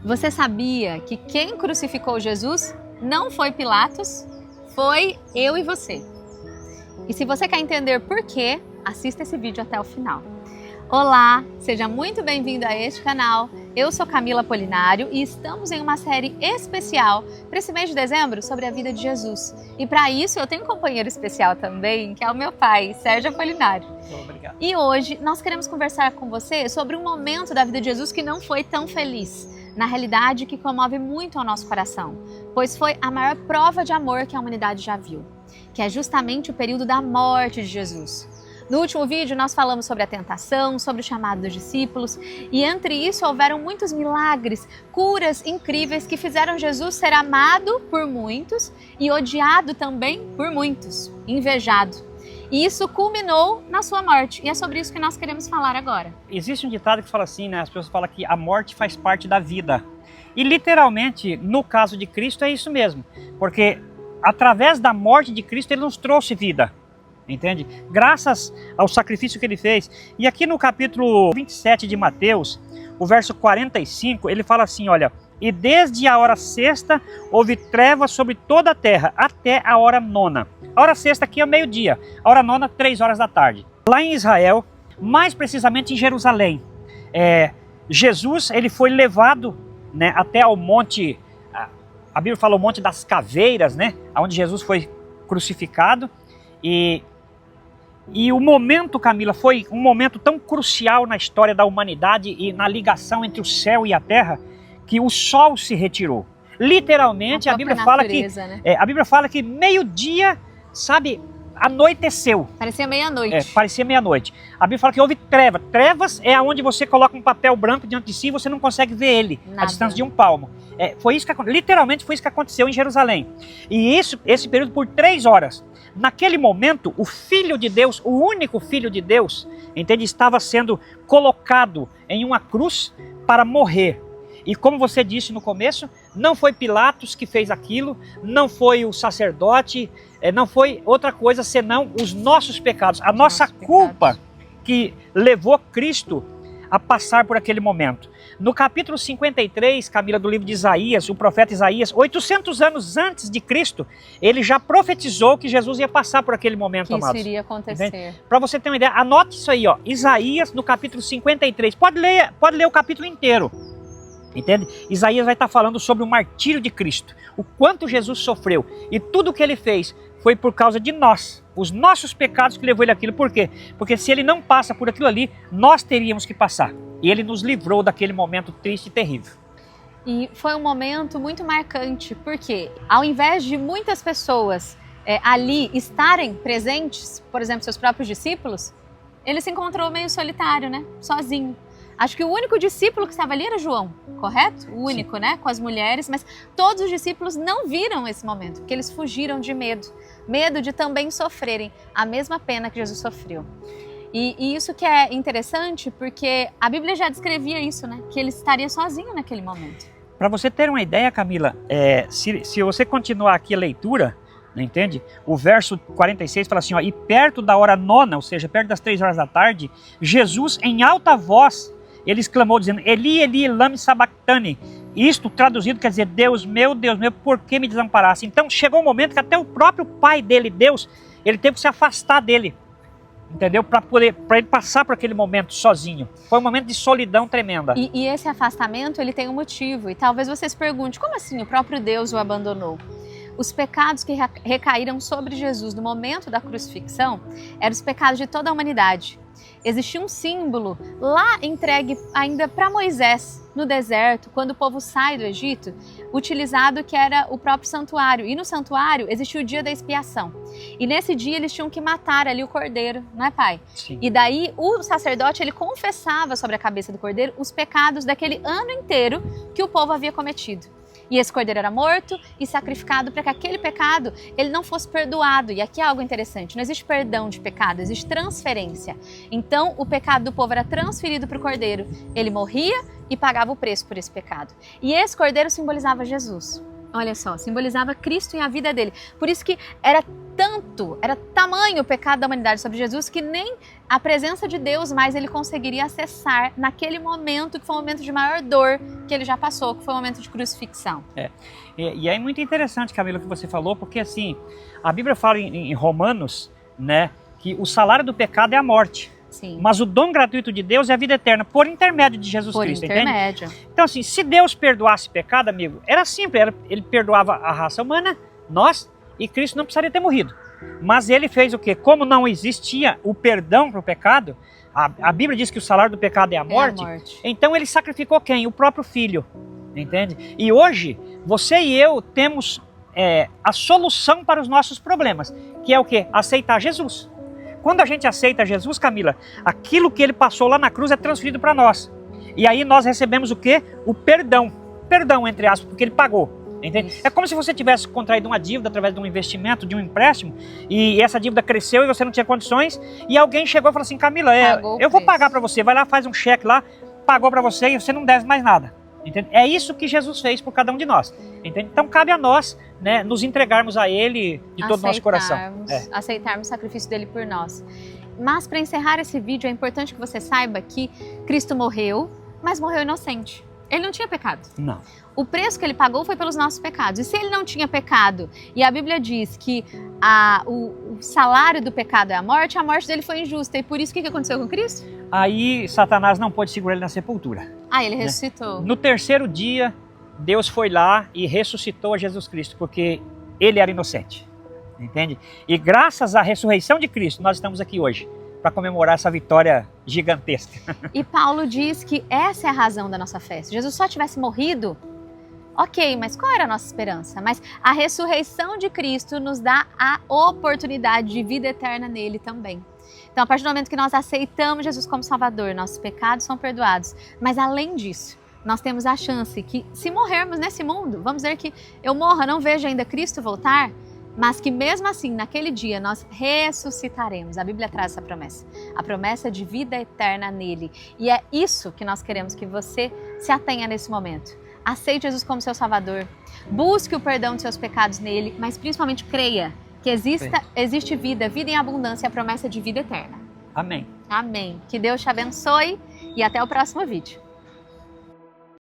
Você sabia que quem crucificou Jesus não foi Pilatos, foi eu e você? E se você quer entender por quê, assista esse vídeo até o final. Olá, seja muito bem-vindo a este canal. Eu sou Camila Polinário e estamos em uma série especial para esse mês de dezembro sobre a vida de Jesus. E para isso eu tenho um companheiro especial também, que é o meu pai, Sérgio Polinário. Obrigado. E hoje nós queremos conversar com você sobre um momento da vida de Jesus que não foi tão feliz. Na realidade, que comove muito ao nosso coração, pois foi a maior prova de amor que a humanidade já viu, que é justamente o período da morte de Jesus. No último vídeo nós falamos sobre a tentação, sobre o chamado dos discípulos e entre isso houveram muitos milagres, curas incríveis que fizeram Jesus ser amado por muitos e odiado também por muitos, invejado. E isso culminou na sua morte e é sobre isso que nós queremos falar agora. Existe um ditado que fala assim, né? As pessoas falam que a morte faz parte da vida. E literalmente, no caso de Cristo, é isso mesmo. Porque através da morte de Cristo, Ele nos trouxe vida. Entende? Graças ao sacrifício que Ele fez. E aqui no capítulo 27 de Mateus, o verso 45, ele fala assim, olha: e desde a hora sexta houve trevas sobre toda a terra, até a hora nona. A hora sexta aqui é o meio-dia, a hora nona, 3 horas da tarde. Lá em Israel, mais precisamente em Jerusalém, Jesus ele foi levado, né, até ao monte, a Bíblia fala o monte das caveiras, né, onde Jesus foi crucificado. E o momento, Camila, foi um momento tão crucial na história da humanidade e na ligação entre o céu e a terra, que o sol se retirou. Literalmente, a Bíblia fala que, né? a Bíblia fala que meio-dia, sabe, anoiteceu. Parecia meia-noite. Parecia meia-noite. A Bíblia fala que houve trevas. Trevas é onde você coloca um papel branco diante de si e você não consegue ver ele, a distância de um palmo. Foi isso que literalmente foi isso que aconteceu em Jerusalém. E esse período por 3 horas. Naquele momento, o Filho de Deus, o único Filho de Deus, entende, estava sendo colocado em uma cruz para morrer. E como você disse no começo, não foi Pilatos que fez aquilo, não foi o sacerdote, não foi outra coisa senão os nossos pecados, a nossa culpa que levou Cristo a passar por aquele momento. No capítulo 53, Camila, do livro de Isaías, o profeta Isaías, 800 anos antes de Cristo, ele já profetizou que Jesus ia passar por aquele momento, amados. Que isso iria acontecer. Para você ter uma ideia, anote isso aí, ó, Isaías no capítulo 53, pode ler o capítulo inteiro. Entende? Isaías vai estar falando sobre o martírio de Cristo, o quanto Jesus sofreu e tudo o que ele fez foi por causa de nós, os nossos pecados que levou ele àquilo. Por quê? Porque se ele não passa por aquilo ali, nós teríamos que passar. E ele nos livrou daquele momento triste e terrível. E foi um momento muito marcante, porque ao invés de muitas pessoas ali estarem presentes, por exemplo, seus próprios discípulos, ele se encontrou meio solitário, né? Sozinho. Acho que o único discípulo que estava ali era João, correto? O único, né? Com as mulheres, mas todos os discípulos não viram esse momento, porque eles fugiram de medo. Medo de também sofrerem a mesma pena que Jesus sofreu. E isso que é interessante, porque a Bíblia já descrevia isso, né? Que ele estaria sozinho naquele momento. Para você ter uma ideia, Camila, se você continuar aqui a leitura, entende? O verso 46 fala assim, ó: e perto da hora nona, ou seja, perto das 3 horas da tarde, Jesus em alta voz, ele exclamou dizendo: Eli, Eli, lama sabachthani. Isto traduzido quer dizer: Deus meu, por que me desamparaste? Então chegou um momento que até o próprio pai dele, Deus, ele teve que se afastar dele, entendeu? Para ele passar por aquele momento sozinho. Foi um momento de solidão tremenda. E esse afastamento, ele tem um motivo. E talvez você se pergunte, como assim o próprio Deus o abandonou? Os pecados que recaíram sobre Jesus no momento da crucifixão eram os pecados de toda a humanidade. Existia um símbolo lá entregue ainda para Moisés no deserto, quando o povo sai do Egito, utilizado que era o próprio santuário. E no santuário existia o dia da expiação. E nesse dia eles tinham que matar ali o cordeiro, não é, pai? Sim. E daí o sacerdote ele confessava sobre a cabeça do cordeiro os pecados daquele ano inteiro que o povo havia cometido. E esse cordeiro era morto e sacrificado para que aquele pecado ele não fosse perdoado. E aqui é algo interessante, não existe perdão de pecado, existe transferência. Então o pecado do povo era transferido para o cordeiro. Ele morria e pagava o preço por esse pecado. E esse cordeiro simbolizava Jesus. Olha só, simbolizava Cristo e a vida dele. Por isso que era tamanho o pecado da humanidade sobre Jesus, que nem a presença de Deus mais ele conseguiria acessar naquele momento, que foi um momento de maior dor que ele já passou, que foi o momento de crucifixão. E é muito interessante, Camila, o que você falou, porque assim, a Bíblia fala em Romanos, né, que o salário do pecado é a morte. Sim. Mas o dom gratuito de Deus é a vida eterna, por intermédio de Jesus Cristo, intermédio. Entende? Então assim, se Deus perdoasse pecado, amigo, era simples, ele perdoava a raça humana, nós, e Cristo não precisaria ter morrido. Mas ele fez o quê? Como não existia o perdão para o pecado, a Bíblia diz que o salário do pecado é a morte, então ele sacrificou quem? O próprio Filho, entende? E hoje, você e eu temos a solução para os nossos problemas, que é o quê? Aceitar Jesus. Quando a gente aceita Jesus, Camila, aquilo que ele passou lá na cruz é transferido para nós. E aí nós recebemos o quê? O perdão. Perdão, entre aspas, porque ele pagou. Entende? É como se você tivesse contraído uma dívida através de um investimento, de um empréstimo, e essa dívida cresceu e você não tinha condições, e alguém chegou e falou assim, Camila, eu vou pagar para você, vai lá, faz um cheque lá, pagou para você e você não deve mais nada. Entende? É isso que Jesus fez por cada um de nós. Entende? Então cabe a nós, né, nos entregarmos a Ele de todo o nosso coração. Aceitarmos o sacrifício dele por nós. Mas para encerrar esse vídeo, é importante que você saiba que Cristo morreu, mas morreu inocente. Ele não tinha pecado. Não. O preço que ele pagou foi pelos nossos pecados. E se ele não tinha pecado, e a Bíblia diz que o salário do pecado é a morte dele foi injusta. E por isso, o que aconteceu com Cristo? Aí Satanás não pôde segurar ele na sepultura. Ele ressuscitou. No terceiro dia, Deus foi lá e ressuscitou a Jesus Cristo, porque ele era inocente. Entende? E graças à ressurreição de Cristo, nós estamos aqui hoje para comemorar essa vitória gigantesca. E Paulo diz que essa é a razão da nossa fé. Se Jesus só tivesse morrido, ok, mas qual era a nossa esperança? Mas a ressurreição de Cristo nos dá a oportunidade de vida eterna nele também. Então, a partir do momento que nós aceitamos Jesus como Salvador, nossos pecados são perdoados. Mas além disso, nós temos a chance que, se morrermos nesse mundo, vamos dizer que eu morra, não vejo ainda Cristo voltar, mas que mesmo assim, naquele dia, nós ressuscitaremos. A Bíblia traz essa promessa. A promessa de vida eterna nele. E é isso que nós queremos que você se atenha nesse momento. Aceite Jesus como seu Salvador. Busque o perdão de seus pecados nele, mas principalmente creia que existe vida em abundância e a promessa de vida eterna. Amém. Amém. Que Deus te abençoe e até o próximo vídeo.